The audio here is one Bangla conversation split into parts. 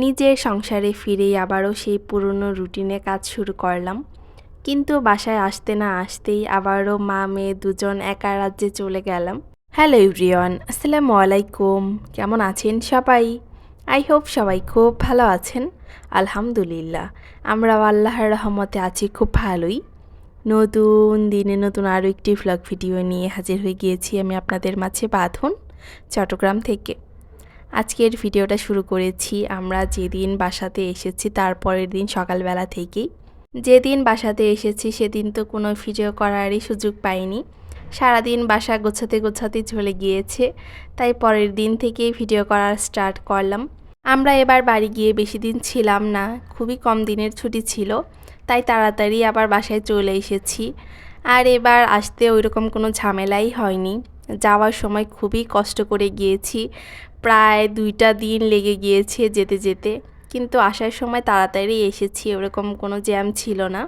নিজের সংসারে ফিরেই আবারও সেই পুরনো রুটিনে কাজ শুরু করলাম। কিন্তু বাসায় আসতে না আসতেই আবারও মা মেয়ে দুজন একা রাজ্যে চলে গেলাম। হ্যালো এভরিওয়ান, আসসালামু আলাইকুম। কেমন আছেন সবাই? আই হোপ সবাই খুব ভালো আছেন। আলহামদুলিল্লাহ, আমরাও আল্লাহর রহমতে আছি খুব ভালোই। নতুন দিনে নতুন আরও একটি ভ্লগ ভিডিও নিয়ে হাজির হয়ে গিয়েছি আমি আপনাদের মাঝে বাঁধন, চট্টগ্রাম থেকে। আজকের ভিডিওটা শুরু করেছি আমরা যেদিন বাসাতে এসেছি তারপরের দিন সকালবেলা থেকেই। যেদিন বাসাতে এসেছি সেদিন তো কোনো ভিডিও করারই সুযোগ পাইনি, সারাদিন বাসা গোছাতে গোছাতে চলে গিয়েছে। তাই পরের দিন থেকেই ভিডিও করা স্টার্ট করলাম। আমরা এবার বাড়ি গিয়ে বেশি দিন ছিলাম না, খুবই কম দিনের ছুটি ছিল, তাই তাড়াতাড়ি আবার বাসায় চলে এসেছি। আর এবার আসতে ওইরকম কোনো ঝামেলাই হয়নি। যাওয়ার সময় খুবই কষ্ট করে গিয়েছি, প্রায় 2টা দিন লেগে গিয়েছে যেতে যেতে, কিন্তু আসার সময় তাড়াতাড়ি এসেছি, ওরকম কোনো জ্যাম ছিল না।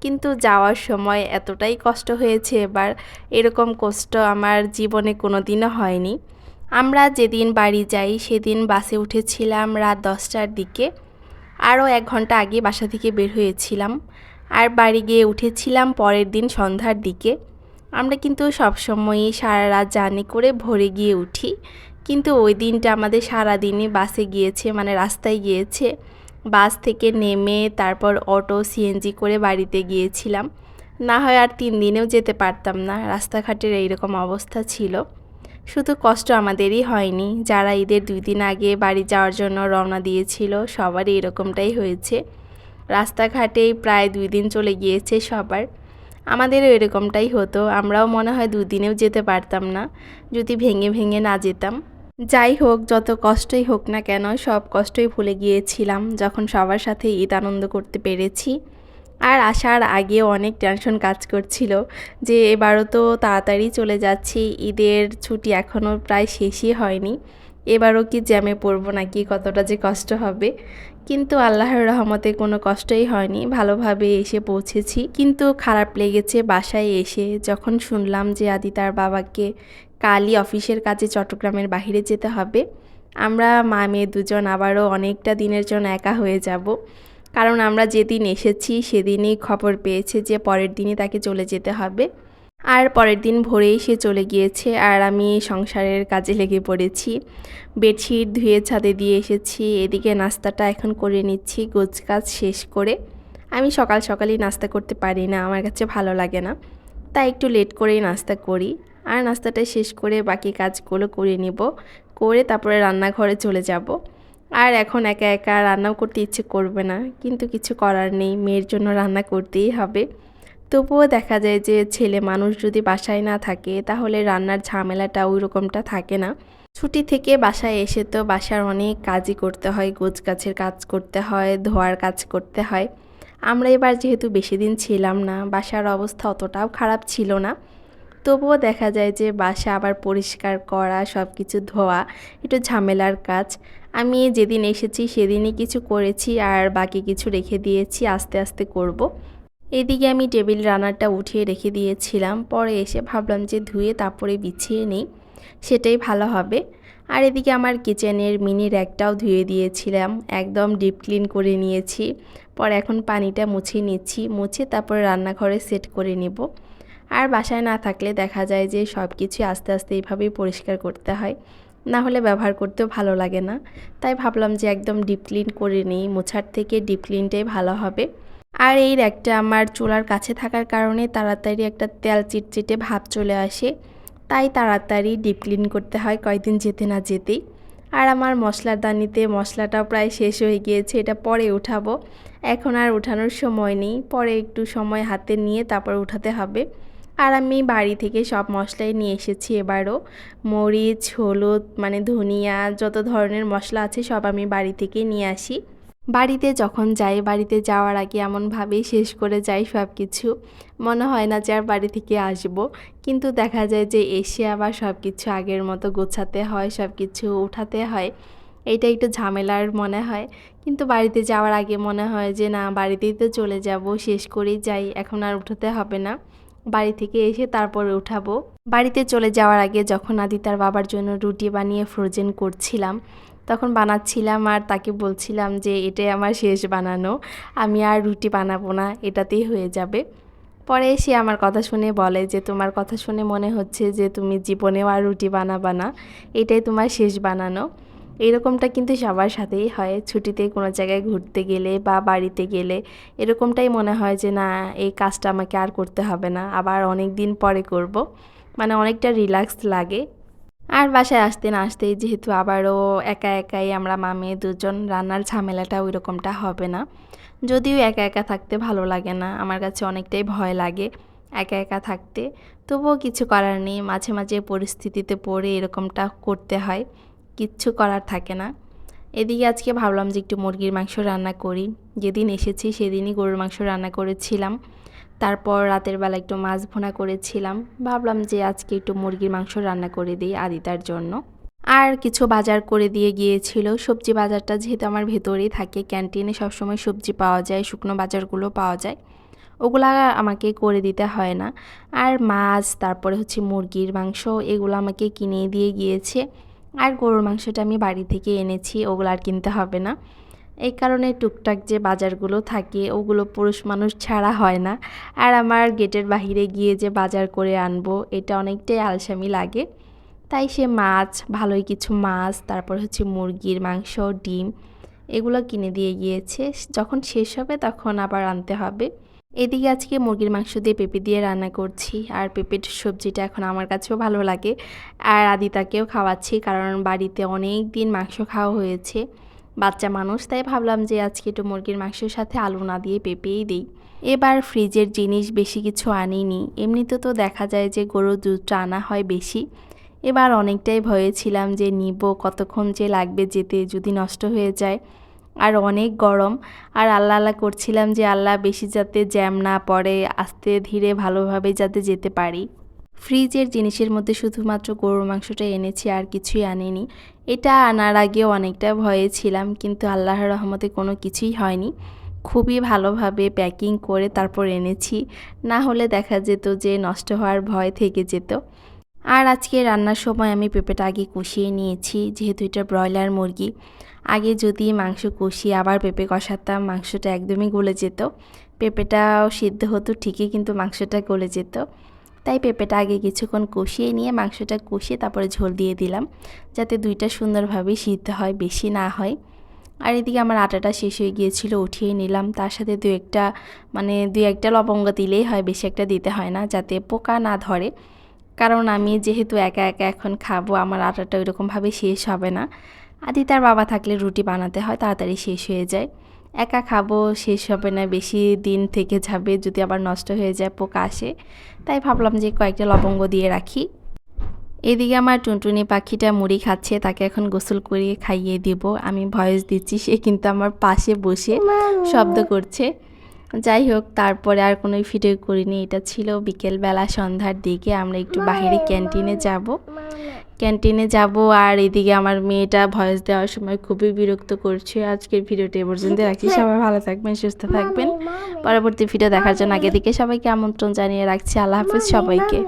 কিন্তু যাওয়ার সময় এতটাই কষ্ট হয়েছে এবার, এরকম কষ্ট আমার জীবনে কোনো দিনও হয়নি। আমরা যেদিন বাড়ি যাই সেদিন বাসে উঠেছিলাম রাত 10টার দিকে, আরও 1 ঘন্টা আগে বাসা থেকে বের হয়েছিলাম। আর বাড়ি গিয়ে উঠেছিলাম পরের দিন সন্ধ্যার দিকে। আমরা কিন্তু সবসময়ই সারা রাত জার্নি করে ভোরে গিয়ে উঠি, কিন্তু ওই দিনটা আমাদের সারাদিনই বাসে গিয়েছে, মানে রাস্তায় গিয়েছে। বাস থেকে নেমে তারপর অটো সিএনজি করে বাড়িতে গিয়েছিলাম। না হয় আর 3 দিনেও যেতে পারতাম না, রাস্তাঘাটের এইরকম অবস্থা ছিল। শুধু কষ্ট আমাদেরই হয়নি, যারা ঈদের 2 দিন আগে বাড়ি যাওয়ার জন্য রওনা দিয়েছিল সবারই এরকমটাই হয়েছে। রাস্তাঘাটেই প্রায় 2 দিন চলে গিয়েছে সবার। আমাদেরও এরকমটাই হতো, আমরাও মনে হয় 2 দিনেও যেতে পারতাম না যদি ভেঙে ভেঙে না যেতাম। যাই হোক, যত কষ্টই হোক না কেন সব কষ্টই ভুলে গিয়েছিলাম যখন সবার সাথে ঈদ আনন্দ করতে পেরেছি। আর আসার আগেও অনেক টেনশন কাজ করছিল যে এবারও তো তাড়াতাড়ি চলে যাচ্ছি, ঈদের ছুটি এখনও প্রায় শেষই হয়নি, এবারও কি জ্যামে পড়বো নাকি, কতটা যে কষ্ট হবে। কিন্তু আল্লাহর রহমতে কোনো কষ্টই হয়নি, ভালোভাবে এসে পৌঁছেছি। কিন্তু খারাপ লেগেছে বাসায় এসে যখন শুনলাম যে আদি তার বাবাকে কালই অফিসের কাজে চট্টগ্রামের বাইরে যেতে হবে। আমরা মা মেয়ে দুজন আবারও অনেকটা দিনের জন্য একা হয়ে যাব, কারণ আমরা যেদিন এসেছি সেদিনই খবর পেয়েছে যে পরের দিনই তাকে চলে যেতে হবে। আর পরের দিন ভোরেই সে চলে গিয়েছে, আর আমি সংসারের কাজে লেগে পড়েছি। বেডশিট ধুয়ে ছাদে দিয়ে এসেছি, এদিকে নাস্তাটা এখন করে নিচ্ছি গোছকাজ শেষ করে। আমি সকাল সকালই নাস্তা করতে পারি না, আমার কাছে ভালো লাগে না, তাই একটু লেট করেই নাস্তা করি। আর নাস্তাটা শেষ করে বাকি কাজগুলো করে নিব, করে তারপরে রান্নাঘরে চলে যাব। আর এখন একা একা রান্নাও করতে ইচ্ছে করবে না, কিন্তু কিছু করার নেই, মেয়ের জন্য রান্না করতেই হবে। তবুও দেখা যায় যে ছেলে মানুষ যদি বাসায় না থাকে তাহলে রান্নার ঝামেলাটা ওই রকমটা থাকে না। ছুটি থেকে বাসায় এসে তো বাসার অনেক কাজই করতে হয়, গোছগাছের কাজ করতে হয়, ধোয়ার কাজ করতে হয়। আমরা এবার যেহেতু বেশি দিন ছিলাম না, বাসার অবস্থা অতটাও খারাপ ছিল না, তবুও দেখা যায় যে বাসা আবার পরিষ্কার করা, সব কিছু ধোয়া একটু ঝামেলার কাজ। আমি যেদিন এসেছি সেদিনই কিছু করেছি, আর বাকি কিছু রেখে দিয়েছি, আস্তে আস্তে করব। এদিকে আমি টেবিল রানারটা উঠিয়ে রেখে দিয়েছিলাম, পরে এসে ভাবলাম যে ধুয়ে তারপরে বিছিয়ে নিই, সেটাই ভালো হবে। আর এদিকে আমার কিচেনের মিনি র্যাকটাও ধুয়ে দিয়েছিলাম, একদম ডিপ ক্লিন করে নিয়েছি। পরে এখন পানিটা মুছে নিচ্ছি, মুছে তারপরে রান্নাঘরে সেট করে নেব। আর বাসায় না থাকলে দেখা যায় যে সব কিছু আস্তে আস্তে এইভাবেই পরিষ্কার করতে হয়, না হলে ব্যবহার করতেও ভালো লাগে না। তাই ভাবলাম যে একদম ডিপ ক্লিন করে নিই, মোছার থেকে ডিপ ক্লিনটাই ভালো হবে। আর এই র্যাকটা আমার চুলার কাছে থাকার কারণে তাড়াতাড়ি একটা তেল চিটচিটে ভাব চলে আসে, তাই তাড়াতাড়ি ডিপ ক্লিন করতে হয় কয়েকদিন যেতে না যেতেই। আর আমার মশলার দানিতে মশলাটাও প্রায় শেষ হয়ে গিয়েছে, এটা পরে উঠাবো, এখন আর উঠানোর সময় নেই, পরে একটু সময় হাতে নিয়ে তারপর উঠাতে হবে। আর আমি বাড়ি থেকে সব মশলাই নিয়ে এসেছি এবারও, মরিচ, হলুদ, মানে ধনিয়া, যত ধরনের মশলা আছে সব আমি বাড়ি থেকে নিয়ে আসি। বাড়িতে যখন যাই, বাড়িতে যাওয়ার আগে এমনভাবেই শেষ করে যাই সব কিছু, মনে হয় না যে আর বাড়ি থেকে আসব। কিন্তু দেখা যায় যে এসে আবার সব কিছু আগের মতো গোছাতে হয়, সব কিছু উঠাতে হয়, এইটা একটু ঝামেলার মনে হয়। কিন্তু বাড়িতে যাওয়ার আগে মনে হয় যে না, বাড়িতেই তো চলে যাব, শেষ করেই যাই, এখন আর উঠাতে হবে না, বাড়ি থেকে এসে তারপরে উঠাবো। বাড়িতে চলে যাওয়ার আগে যখন আদি তার বাবার জন্য রুটি বানিয়ে ফ্রোজেন করছিলাম, তখন বানাচ্ছিলাম আর তাকে বলছিলাম যে এটাই আমার শেষ বানানো, আমি আর রুটি বানাবো না, এটাতেই হয়ে যাবে। পরে সে আমার কথা শুনে বলে যে তোমার কথা শুনে মনে হচ্ছে যে তুমি জীবনেও আর রুটি বানাবা না, এটাই তোমার শেষ বানানো। এরকমটা কিন্তু সবার সাথেই হয়, ছুটিতে কোনো জায়গায় ঘুরতে গেলে বা বাড়িতে গেলে এরকমটাই মনে হয় যে না, এই কাজটা আমাকে আর করতে হবে না, আবার অনেক দিন পরে করব, মানে অনেকটা রিল্যাক্স লাগে। আর বাসায় আসতে না আসতেই যেহেতু আবারও একা একাই আমরা মা মেয়ে দুজন, রান্নার ঝামেলাটা ওই রকমটা হবে না। যদিও একা একা থাকতে ভালো লাগে না, আমার কাছে অনেকটাই ভয় লাগে একা একা থাকতে, তবুও কিছু করার নেই, মাঝে মাঝে পরিস্থিতিতে পড়ে এরকমটা করতে হয়, কিচ্ছু করার থাকে না। এদিকে আজকে ভাবলাম যে একটু মুরগির মাংস রান্না করি, যেদিন এসেছি সেদিনই গরুর মাংস রান্না করেছিলাম, তারপর রাতের বেলা একটু মাছ ভুনা করেছিলাম, ভাবলাম যে আজকে একটু মুরগির মাংস রান্না করে দিই আদিতার জন্য। আর কিছু বাজার করে দিয়ে গিয়েছিল, সবজি বাজারটা যেহেতু আমার ভেতরেই থাকে, ক্যান্টিনে সবসময় সবজি পাওয়া যায়, শুকনো বাজারগুলো পাওয়া যায়, ওগুলা আমাকে করে দিতে হয় না। আর মাছ, তারপরে হচ্ছে মুরগির মাংস, এগুলো আমাকে কিনে দিয়ে গিয়েছে। আর গরুর মাংসটা আমি বাড়ি থেকে এনেছি, ওগুলো আর কিনতে হবে না। এই কারণে টুকটাক যে বাজারগুলো থাকে ওগুলো পুরুষ মানুষ ছাড়া হয় না। আর আমার গেটের বাহিরে গিয়ে যে বাজার করে আনবো, এটা অনেকটাই আলসামি লাগে। তাই সে মাছ, ভালোই কিছু মাছ, তারপর হচ্ছে মুরগির মাংস, ডিম, এগুলো কিনে দিয়ে গিয়েছে। যখন শেষ হবে তখন আবার আনতে হবে। এদিকে আজকে মুরগির মাংস দিয়ে পেঁপে দিয়ে রান্না করছি, আর পেঁপের সবজিটা এখন আমার কাছেও ভালো লাগে, আর আদিতাকেও খাওয়াচ্ছি, কারণ বাড়িতে অনেক দিন মাংস খাওয়া হয়েছে, বাচ্চা মানুষ, তাই ভাবলাম যে আজকে একটু মুরগির মাংসের সাথে আলু না দিয়ে পেঁপেই দিই। এবার ফ্রিজের জিনিস বেশি কিছু আনিনি, এমনিতে তো দেখা যায় যে গরুর দুধটা আনা হয় বেশি। এবার অনেকটাই ভয়ে ছিলাম যে নিব, কতক্ষণ যে লাগবে যেতে, যদি নষ্ট হয়ে যায়। আর অনেক গরম, আর আল্লাহ আল্লাহ করছিলাম যে আল্লাহ বেশি যাতে জ্যাম না পড়ে, আস্তে ধীরে ভালোভাবে যাতে যেতে পারি। ফ্রিজের জিনিসের মধ্যে শুধুমাত্র গরুর মাংসটা এনেছি, আর কিছুই আনিনি। এটা আনার আগেও অনেকটা ভয়ে ছিলাম, কিন্তু আল্লাহর রহমতে কোনো কিছুই হয়নি, খুবই ভালোভাবে প্যাকিং করে তারপর এনেছি, না হলে দেখা যেত যে নষ্ট হওয়ার ভয় থেকে যেত। আর আজকে রান্নার সময় আমি পেঁপেটা আগে কষিয়ে নিয়েছি, যেহেতু এটা ব্রয়লার মুরগি, আগে যদি মাংস কষিয়ে আবার পেঁপে কষাতাম, মাংসটা একদমই গলে যেত। পেঁপেটাও সিদ্ধ হতো ঠিকই, কিন্তু মাংসটা গলে যেত। তাই পেঁপেটা আগে কিছুক্ষণ কষিয়ে নিয়ে মাংসটা কষিয়ে তারপরে ঝোল দিয়ে দিলাম, যাতে দুইটা সুন্দরভাবে সিদ্ধ হয়, বেশি না হয়। আর এদিকে আমার আটাটা শেষ হয়ে গিয়েছিল, উঠিয়ে নিলাম, তার সাথে দুই একটা লবঙ্গ দিলেই হয়, বেশি একটা দিতে হয় না, যাতে পোকা না ধরে। কারণ আমি যেহেতু একা একা এখন খাবো, আমার আটাটা ওইরকমভাবে শেষ হবে না। আদিতার বাবা থাকলে রুটি বানাতে হয়, তাড়াতাড়ি শেষ হয়ে যায়। একা খাবো, শেষ হবে না, বেশি দিন থেকে যাবে, যদি আবার নষ্ট হয়ে যায়, পোকা আসে। তাই ভাবলাম যে কয়েকটা লবঙ্গ দিয়ে রাখি। এদিকে আমার টুনটুনি পাখিটা মুড়ি খাচ্ছে, তাকে এখন গোসল করিয়ে খাইয়ে দিব। আমি ভয়েস দিচ্ছি, সে কিন্তু আমার পাশে বসে শব্দ করছে। যাই হোক, তারপরে আর কোনো ভিডিও করিনি। এটা ছিল বিকেলবেলা, সন্ধ্যার দিকে আমরা একটু বাইরে ক্যান্টিনে যাব। আর এদিকে আমার মেয়েটা ভয়েস দেওয়ার সময় খুবই বিরক্ত করছে। আজকের ভিডিওটা এ পর্যন্ত রাখছি, সবাই ভালো থাকবেন, সুস্থ থাকবেন। পরবর্তী ভিডিও দেখার জন্য আগে থেকে সবাইকে আমন্ত্রণ জানিয়ে রাখছি। আল্লাহ হাফিজ সবাইকে।